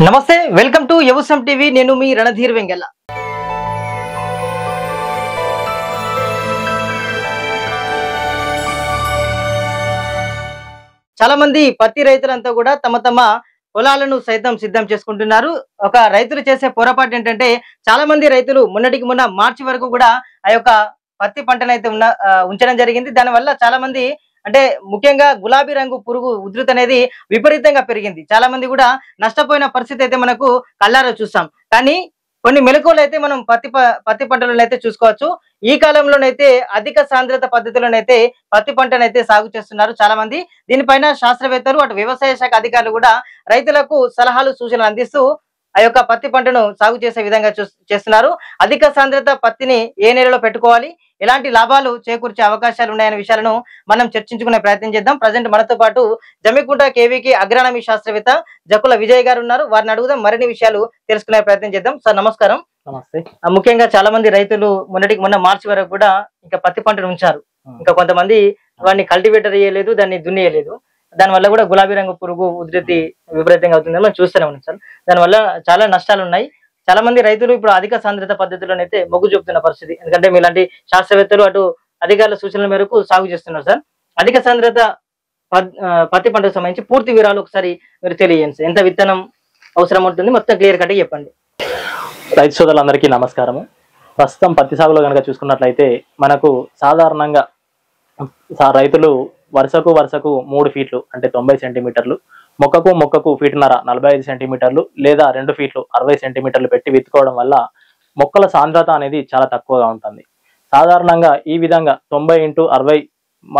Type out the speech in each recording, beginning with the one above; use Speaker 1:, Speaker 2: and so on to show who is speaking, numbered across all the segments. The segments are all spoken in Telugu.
Speaker 1: నమస్తే, వెల్కమ్ టు యవసం టీవీ. నేను మీ రణధీర్ వెంగెల్ల. చాలా మంది పత్తి రైతులంతా కూడా తమ పొలాలను సైతం సిద్ధం చేసుకుంటున్నారు. ఒక రైతులు చేసే పొరపాటు ఏంటంటే, చాలా మంది రైతులు మొన్నటికి మొన్న మార్చి వరకు కూడా ఆ యొక్క పత్తి పంటనైతే ఉంచడం జరిగింది. దానివల్ల చాలా మంది అంటే ముఖ్యంగా గులాబీ రంగు పురుగు ఉధృతి అనేది విపరీతంగా పెరిగింది. చాలా మంది కూడా నష్టపోయిన పరిస్థితి అయితే మనకు కళ్ళారా చూస్తాం. కానీ కొన్ని మెలకువలు అయితే మనం పత్తి పంటలోనైతే చూసుకోవచ్చు. ఈ కాలంలోనైతే అధిక సాంద్రత పద్ధతిలోనైతే పత్తి పంటనైతే సాగు చేస్తున్నారు చాలా మంది. దీనిపైన శాస్త్రవేత్తలు, అటు వ్యవసాయ శాఖ అధికారులు కూడా రైతులకు సలహాలు, సూచనలు అందిస్తూ ఆ యొక్క పత్తి పంటను సాగు చేసే విధంగా చేస్తున్నారు. అధిక సాంద్రత పత్తిని ఏ నెలలో పెట్టుకోవాలి, ఎలాంటి లాభాలు చేకూర్చే అవకాశాలు ఉన్నాయనే విషయాలను మనం చర్చించుకునే ప్రయత్నం చేద్దాం. ప్రజెంట్ మనతో పాటు జమ్మికుంట కేవీకి అగ్రానమీ శాస్త్రవేత్త జక్కుల విజయ్ గారు ఉన్నారు. వారిని అడుగుదాం, మరిన్ని విషయాలు తెలుసుకునే ప్రయత్నం చేద్దాం. సార్ నమస్కారం.
Speaker 2: నమస్తే.
Speaker 1: ముఖ్యంగా చాలా మంది రైతులు మొన్నటికి మొన్న మార్చి వరకు కూడా ఇంకా పత్తి పంటను ఉంచారు. ఇంకా కొంతమంది వాడిని కల్టివేటర్ చేయలేదు, దాన్ని దున్నేయలేదు. దానివల్ల కూడా గులాబీ రంగు పురుగు ఉధృతి విపరీతంగా అవుతుందని మనం చూస్తూనే ఉన్నాం సార్. దానివల్ల చాలా నష్టాలు ఉన్నాయి. చాలా మంది రైతులు ఇప్పుడు అధిక సాంద్రత పద్ధతిలోనైతే మొగ్గు చూపుతున్న పరిస్థితి. ఎందుకంటే మీలాంటి శాస్త్రవేత్తలు, అటు అధికారుల సూచనల మేరకు సాగు చేస్తున్నారు సార్. అధిక సాంద్రత పత్తి పంటకు సంబంధించి పూర్తి వివరాలు ఒకసారి మీరు తెలియజేయండి. ఎంత విత్తనం అవసరం ఉంటుంది, మొత్తం క్లియర్ కట్ చెప్పండి.
Speaker 2: రైతు సోదరులందరికీ నమస్కారము. ప్రస్తుతం పత్తి సాగులో కనుక చూసుకున్నట్లయితే మనకు సాధారణంగా రైతులు వరుసకు 3 ఫీట్లు అంటే 90 సెంటీమీటర్లు, మొక్కకు ఫీటున్నర 45 సెంటీమీటర్లు లేదా 2 ఫీట్లు 60 సెంటీమీటర్లు పెట్టి విత్తుకోవడం వల్ల మొక్కల సాంద్రత అనేది చాలా తక్కువగా ఉంటుంది. సాధారణంగా ఈ విధంగా 90x60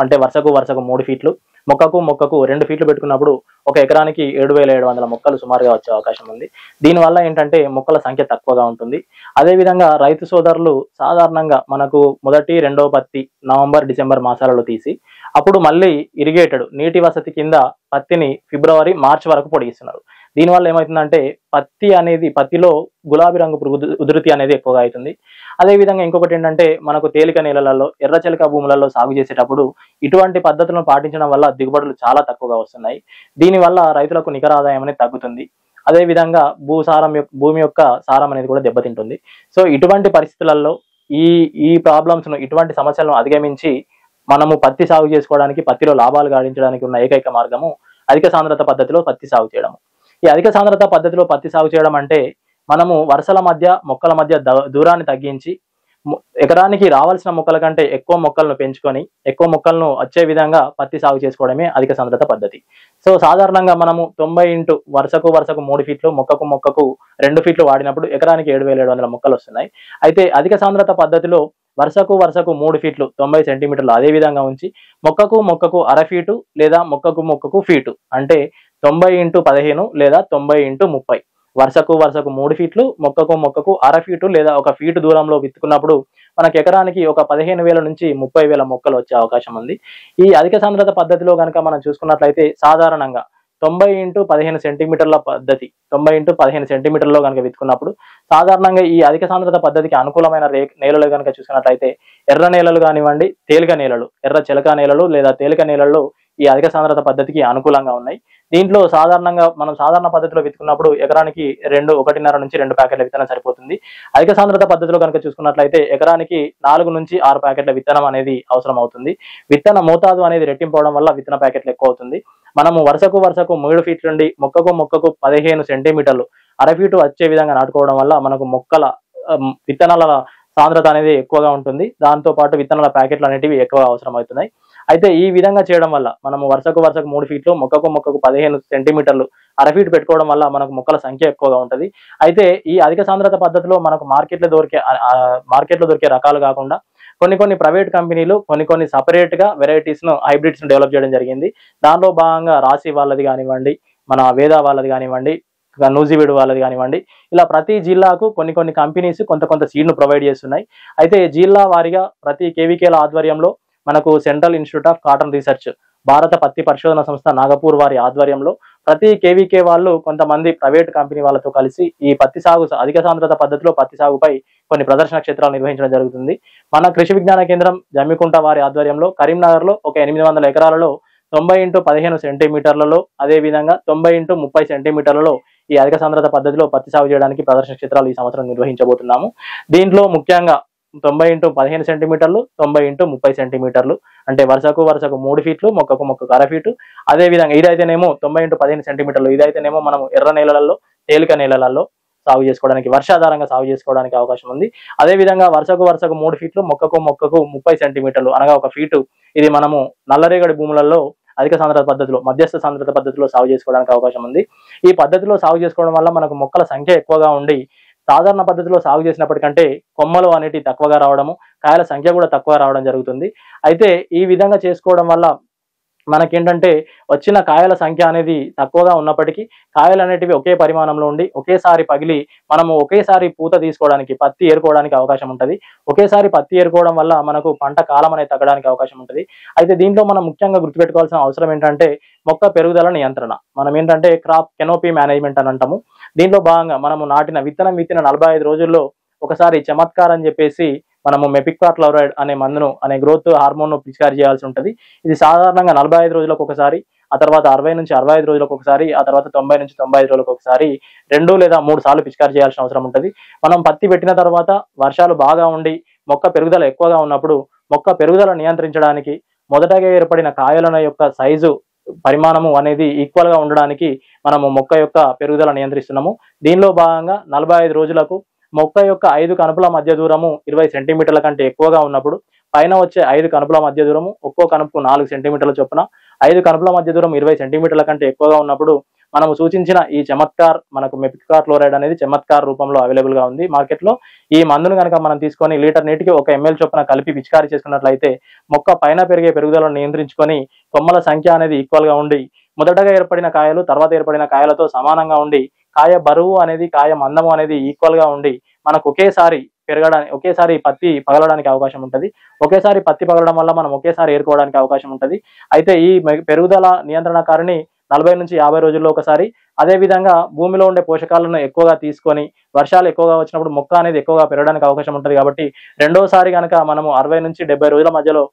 Speaker 2: అంటే వరుసకు 3 ఫీట్లు, మొక్కకు 2 ఫీట్లు పెట్టుకున్నప్పుడు ఒక ఎకరానికి 7,700 మొక్కలు సుమారుగా వచ్చే అవకాశం ఉంది. దీనివల్ల ఏంటంటే మొక్కల సంఖ్య తక్కువగా ఉంటుంది. అదేవిధంగా రైతు సోదరులు సాధారణంగా మనకు మొదటి, రెండవ పత్తి నవంబర్, డిసెంబర్ మాసాలలో తీసి అప్పుడు మళ్ళీ ఇరిగేటెడ్ నీటి వసతి కింద పత్తిని ఫిబ్రవరి, మార్చి వరకు పొడిగిస్తున్నారు. దీనివల్ల ఏమవుతుందంటే పత్తిలో గులాబీ రంగు పురుగు ఉధృతి అనేది ఎక్కువగా అవుతుంది. అదేవిధంగా ఇంకొకటి ఏంటంటే మనకు తేలిక నేలలలో, ఎర్రచెలక భూములలో సాగు చేసేటప్పుడు ఇటువంటి పద్ధతులను పాటించడం వల్ల దిగుబడులు చాలా తక్కువగా వస్తున్నాయి. దీనివల్ల రైతులకు నికర ఆదాయం అనేది తగ్గుతుంది. అదేవిధంగా భూమి యొక్క సారం అనేది కూడా దెబ్బతింటుంది. సో ఇటువంటి పరిస్థితులలో ఈ ప్రాబ్లమ్స్ను, ఇటువంటి సమస్యలను అధిగమించి మనము పత్తి సాగు చేసుకోవడానికి, పత్తిలో లాభాలు గాడించడానికి ఉన్న ఏకైక మార్గము అధిక సాంద్రత పద్ధతిలో పత్తి సాగు చేయడం. ఈ అధిక సాంద్రత పద్ధతిలో పత్తి సాగు చేయడం అంటే మనము వరుసల మధ్య, మొక్కల మధ్య దూరాన్ని తగ్గించి ఎకరానికి రావాల్సిన మొక్కల కంటే ఎక్కువ మొక్కలను పెంచుకొని ఎక్కువ మొక్కలను వచ్చే విధంగా పత్తి సాగు చేసుకోవడమే అధిక సాంద్రత పద్ధతి. సో సాధారణంగా మనము 90 వరుసకు 3 ఫీట్లు, మొక్కకు 2 ఫీట్లు వాడినప్పుడు ఎకరానికి 7,700 మొక్కలు వస్తున్నాయి. అయితే అధిక సాంద్రత పద్ధతిలో వరుసకు 3 ఫీట్లు 90 సెంటీమీటర్లు అదే విధంగా ఉంచి మొక్కకు అర ఫీటు లేదా మొక్కకు ఫీటు అంటే 90x15 లేదా 90x30 వరుసకు 3 ఫీట్లు, మొక్కకు అర ఫీటు లేదా 1 ఫీటు దూరంలో విత్తుకున్నప్పుడు మనకు ఎకరానికి ఒక 15,000 నుంచి 30,000 మొక్కలు వచ్చే అవకాశం ఉంది. ఈ అధిక సాంద్రత పద్ధతిలో కనుక మనం చూసుకున్నట్లయితే సాధారణంగా 90x15 సెంటీమీటర్ల పద్ధతి, 90x15 సెంటీమీటర్లో కనుక విత్తుకున్నప్పుడు సాధారణంగా ఈ అధిక సాంద్రత పద్ధతికి అనుకూలమైన నేలలు కనుక చూసుకున్నట్లయితే ఎర్ర నేలలు కానివ్వండి, తేలిక నేలలు, ఎర్ర చిలక నేలలు లేదా తేలిక నేలల్లో ఈ అధిక సాంద్రత పద్ధతికి అనుకూలంగా ఉన్నాయి. దీంట్లో సాధారణంగా మనం సాధారణ పద్ధతిలో విత్తుకున్నప్పుడు ఎకరానికి 1.5 నుంచి 2 ప్యాకెట్ల విత్తనం సరిపోతుంది. అధిక సాంద్రత పద్ధతిలో కనుక చూసుకున్నట్లయితే ఎకరానికి 4 నుంచి 6 ప్యాకెట్ల విత్తనం అనేది అవసరం అవుతుంది. విత్తన మోతాదు అనేది రెట్టింపవడం వల్ల విత్తన ప్యాకెట్లు ఎక్కువ అవుతుంది. మనము వరుసకు 3 ఫీట్ల నుండి మొక్కకు 15 సెంటీమీటర్లు అర ఫీటు వచ్చే విధంగా నాటుకోవడం వల్ల మనకు విత్తనాల సాంద్రత అనేది ఎక్కువగా ఉంటుంది. దాంతో పాటు విత్తనాల ప్యాకెట్లు అనేటివి ఎక్కువగా అవసరం అవుతున్నాయి. అయితే ఈ విధంగా చేయడం వల్ల మనము వరుసకు 3 ఫీట్లు, మొక్కకు 15 సెంటీమీటర్లు అర ఫీటు పెట్టుకోవడం వల్ల మనకు మొక్కల సంఖ్య ఎక్కువగా ఉంటుంది. అయితే ఈ అధిక సాంద్రత పద్ధతిలో మనకు మార్కెట్లో దొరికే రకాలు కాకుండా కొన్ని ప్రైవేట్ కంపెనీలు కొన్ని సపరేట్ గా హైబ్రిడ్స్ ను డెవలప్ చేయడం జరిగింది. దానిలో భాగంగా రాశి వాళ్ళది కానివ్వండి, మన వేద వాళ్ళది కానివ్వండి, నూజివీడు వాళ్ళది కానివ్వండి, ఇలా ప్రతి జిల్లాకు కొన్ని కంపెనీస్ కొంత సీడ్ ను ప్రొవైడ్ చేస్తున్నాయి. అయితే జిల్లా వారిగా ప్రతి కేవీకేల ఆధ్వర్యంలో మనకు central institute of cotton research, భారత పత్తి పరిశోధన సంస్థ నాగపూర్ వారి ఆధ్వర్యంలో ప్రతి కేవీకే వాళ్ళు కొంతమంది ప్రైవేట్ కంపెనీ వాళ్ళతో కలిసి ఈ పత్తి సాగు అధిక సాంద్రత పద్ధతిలో పత్తి సాగుపై కొన్ని ప్రదర్శన క్షేత్రాలు నిర్వహించడం జరుగుతుంది. మన కృషి విజ్ఞాన కేంద్రం జమ్మికుంట వారి ఆధ్వర్యంలో కరీంనగర్లో ఒక 800 ఎకరాలలో 90x15 సెంటీమీటర్లలో, అదేవిధంగా 90x30 సెంటీమీటర్లలో ఈ అధిక సాంద్రత పద్ధతిలో పత్తి సాగు చేయడానికి ప్రదర్శన క్షేత్రాలు ఈ సంవత్సరం నిర్వహించబోతున్నాము. దీంట్లో ముఖ్యంగా 90x15 సెంటీమీటర్లు, 90x30 సెంటీమీటర్లు, అంటే వరుసకు 3 ఫీట్లు, మొక్కకు అర ఫీటు. అదే విధంగా ఇదైతేనేమో 90x15 సెంటీమీటర్లు, ఇదైతేనేమో మనం ఎర్ర నేలలలో, తేలిక నేలలలో సాగు చేసుకోవడానికి, వర్షాధారంగా సాగు చేసుకోవడానికి అవకాశం ఉంది. అదే విధంగా వరుసకు 3 ఫీట్లు, మొక్కకు 30 సెంటీమీటర్లు అనగా 1 ఫీటు, ఇది మనము నల్లరేగడి భూములలో అధిక సాంద్రత పద్ధతిలో, మధ్యస్థ సాంద్రత పద్ధతిలో సాగు చేసుకోవడానికి అవకాశం ఉంది. ఈ పద్ధతిలో సాగు చేసుకోవడం వల్ల మనకు మొక్కల సంఖ్య ఎక్కువగా ఉండి, సాధారణ పద్ధతిలో సాగు చేసినప్పటికంటే కొమ్మలు అనేటివి తక్కువగా రావడము, కాయల సంఖ్య కూడా తక్కువ రావడం జరుగుతుంది. అయితే ఈ విధంగా చేసుకోవడం వల్ల మనకేంటంటే వచ్చిన కాయల సంఖ్య అనేది తక్కువగా ఉన్నప్పటికీ కాయలు అనేటివి ఒకే పరిమాణంలో ఉండి ఒకేసారి పగిలి మనము ఒకేసారి పూత తీసుకోవడానికి, పత్తి ఏరుకోవడానికి అవకాశం ఉంటుంది. ఒకేసారి పత్తి ఏరుకోవడం వల్ల మనకు పంట కాలం అనేది తగ్గడానికి అవకాశం ఉంటుంది. అయితే దీంట్లో మనం ముఖ్యంగా గుర్తుపెట్టుకోవాల్సిన అవసరం ఏంటంటే మొక్క పెరుగుదల నియంత్రణ. మనం ఏంటంటే క్రాప్ కెనోపీ మేనేజ్మెంట్ అని అంటాము. దీంట్లో భాగంగా మనము విత్తనం విత్తిన 45 రోజుల్లో ఒకసారి చమత్కార్ అని చెప్పేసి మనము మెపిక్వాక్లోరైడ్ అనే మందును, అనే గ్రోత్ హార్మోన్ ను పిచికారీ చేయాల్సి ఉంటుంది. ఇది సాధారణంగా 45 రోజులకు ఒకసారి, ఆ తర్వాత 60 నుంచి 65 రోజులకు ఒకసారి, ఆ తర్వాత 90 నుంచి 95 రోజులకు ఒకసారి 2 లేదా 3 సార్లు పిచికారీ చేయాల్సిన అవసరం ఉంటుంది. మనం పత్తి పెట్టిన తర్వాత వర్షాలు బాగా ఉండి మొక్క పెరుగుదల ఎక్కువగా ఉన్నప్పుడు మొక్క పెరుగుదల నియంత్రించడానికి, మొదటగా ఏర్పడిన కాయల యొక్క సైజు, పరిమాణము అనేది ఈక్వల్ గా ఉండడానికి మనము మొక్క యొక్క పెరుగుదల నియంత్రిస్తున్నాము. దీనిలో భాగంగా 45 రోజులకు మొక్క యొక్క 5 కనుపుల మధ్య దూరము 20 సెంటీమీటర్ల కంటే ఎక్కువగా ఉన్నప్పుడు, పైన వచ్చే 5 కనుపుల మధ్య దూరము ఒక్కో కనుపుకు 4 సెంటీమీటర్ల చొప్పున, 5 కనుపుల మధ్య దూరం 20 సెంటీమీటర్ల కంటే ఎక్కువగా ఉన్నప్పుడు మనము సూచించిన ఈ చమత్కార్, మనకు మెపిక్వాక్లోరైడ్ అనేది చమత్కార్ రూపంలో అవైలబుల్ గా ఉంది మార్కెట్ లో. ఈ మందును కనుక మనం తీసుకొని లీటర్ నీటికి 1 ml చొప్పున కలిపి పిచికారీ చేసుకున్నట్లయితే మొక్క పైన పెరిగే పెరుగుదలను నియంత్రించుకొని కొమ్మల సంఖ్య అనేది ఈక్వల్ గా ఉండి, మొదటగా ఏర్పడిన కాయలు తర్వాత ఏర్పడిన కాయలతో సమానంగా ఉండి, కాయ బరువు అనేది, కాయ మందము అనేది ఈక్వల్ గా ఉండి మనకు ఒకేసారి పెరగడానికి, ఒకేసారి పత్తి పగలడానికి అవకాశం ఉంటుంది. ఒకేసారి పత్తి పగలడం వల్ల మనం ఒకేసారి ఏరుకోవడానికి అవకాశం ఉంటుంది. అయితే ఈ పెరుగుదల నియంత్రణకారిని 40 నుంచి 50 రోజుల్లో ఒకసారి, అదే విధంగా భూమిలో ఉండే పోషకాలను ఎక్కువగా తీసుకొని వర్షాలు ఎక్కువగా వచ్చినప్పుడు మొక్క అనేది ఎక్కువగా పెరగడానికి అవకాశం ఉంటుంది. కాబట్టి రెండోసారి కనుక మనము 60 నుంచి 70 రోజుల మధ్యలో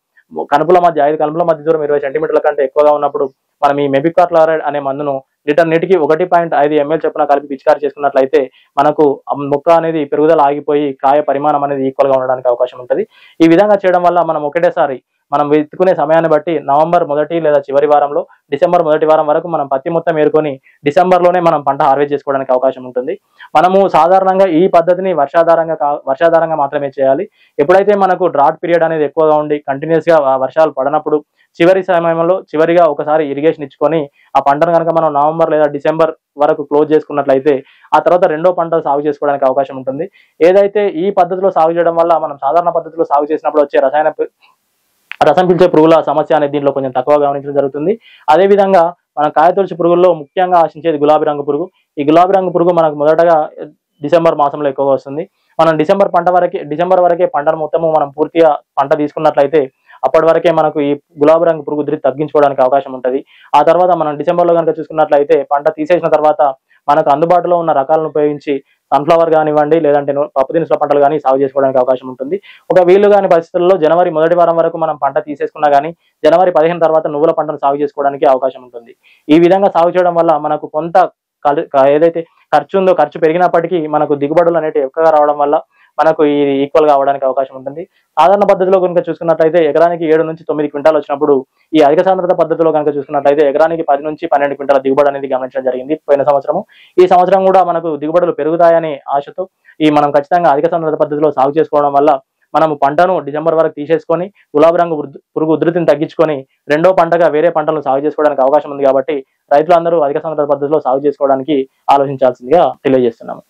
Speaker 2: కనుపుల మధ్య 5 కనుపుల మధ్య దూరం 20 సెంటీమీటర్ల కంటే ఎక్కువగా ఉన్నప్పుడు మనం ఈ మెపిక్వాక్లోరైడ్ అనే మందును లీటర్ నీటికి 1.5 ml చొప్పున కలిపి పిచికారీ చేసుకున్నట్లయితే మనకు మొక్క అనేది పెరుగుదల ఆగిపోయి కాయ పరిమాణం అనేది ఈక్వల్ గా ఉండడానికి అవకాశం ఉంటుంది. ఈ విధంగా చేయడం వల్ల మనం ఒకటేసారి మనం వెతుకునే సమయాన్ని బట్టి నవంబర్ మొదటి లేదా చివరి వారంలో, డిసెంబర్ మొదటి వారం వరకు మనం పత్తి మొత్తం ఏరుకొని డిసెంబర్లోనే మనం పంట హార్వెస్ట్ చేసుకోవడానికి అవకాశం ఉంటుంది. మనము సాధారణంగా ఈ పద్ధతిని వర్షాధారంగా మాత్రమే చేయాలి. ఎప్పుడైతే మనకు డ్రాట్ పీరియడ్ అనేది ఎక్కువగా ఉండి కంటిన్యూస్ గా వర్షాలు పడనప్పుడు చివరి సమయంలో చివరిగా ఒకసారి ఇరిగేషన్ ఇచ్చుకొని ఆ పంటను కనుక మనం నవంబర్ లేదా డిసెంబర్ వరకు క్లోజ్ చేసుకున్నట్లయితే ఆ తర్వాత రెండో పంట సాగు చేసుకోవడానికి అవకాశం ఉంటుంది. ఏదైతే ఈ పద్ధతిలో సాగు చేయడం వల్ల మనం సాధారణ పద్ధతిలో సాగు చేసినప్పుడు వచ్చే రసం పీల్చే పురుగుల సమస్య అనేది దీంట్లో కొంచెం తక్కువ గమనించడం జరుగుతుంది. అదే విధంగా మన కాయతొలుచు పురుగుల్లో ముఖ్యంగా ఆశించేది గులాబీ రంగు పురుగు. ఈ గులాబీ రంగు పురుగు మనకు మొదటగా డిసెంబర్ మాసంలో ఎక్కువగా వస్తుంది. మనం డిసెంబర్ వరకే పంటను మొత్తము మనం పూర్తిగా పంట తీసుకున్నట్లయితే అప్పటి వరకే మనకు ఈ గులాబీ రంగు పురుగు ఉధృతి తగ్గించుకోవడానికి అవకాశం ఉంటుంది. ఆ తర్వాత మనం డిసెంబర్లో కనుక చూసుకున్నట్లయితే పంట తీసేసిన తర్వాత మనకు అందుబాటులో ఉన్న రకాలను ఉపయోగించి సన్ఫ్లవర్ కానివ్వండి, లేదంటే పప్పు దినుసుల పంటలు కానీ సాగు చేసుకోవడానికి అవకాశం ఉంటుంది. ఒక వీలు కాని పరిస్థితుల్లో జనవరి మొదటి వారం వరకు మనం పంట తీసేసుకున్నా కానీ జనవరి 15 తర్వాత నువ్వుల పంటను సాగు చేసుకోవడానికి అవకాశం ఉంటుంది. ఈ విధంగా సాగు చేయడం వల్ల మనకు కొంత ఏదైతే ఖర్చు ఉందో ఖర్చు పెరిగినప్పటికీ మనకు దిగుబడులు అనేవి ఎక్కువగా రావడం వల్ల మనకు ఈ ఈక్వల్ గా అవడానికి అవకాశం ఉంటుంది. సాధారణ పద్ధతిలో కనుక చూసుకున్నట్లయితే ఎకరానికి 7 నుంచి 9 క్వింటాలు వచ్చినప్పుడు ఈ అధిక సాంద్రత పద్ధతిలో కనుక చూసుకున్నట్లయితే ఎకరానికి 10 నుంచి 12 క్వింటాల దిగుబడి అనేది గమనించడం జరిగింది పోయిన సంవత్సరం. ఈ సంవత్సరం కూడా మనకు దిగుబడులు పెరుగుతాయనే ఆశతో మనం ఖచ్చితంగా అధిక సాంద్రత పద్ధతిలో సాగు చేసుకోవడం వల్ల మనము పంటను డిసెంబర్ వరకు తీసేసుకొని గులాబీ రంగు పురుగు ఉధృతిని తగ్గించుకొని రెండో పంటగా వేరే పంటలను సాగు చేసుకోవడానికి అవకాశం ఉంది. కాబట్టి రైతులందరూ అధిక సాంద్రత పద్ధతిలో సాగు చేసుకోవడానికి ఆలోచించాల్సిందిగా తెలియజేస్తున్నాము.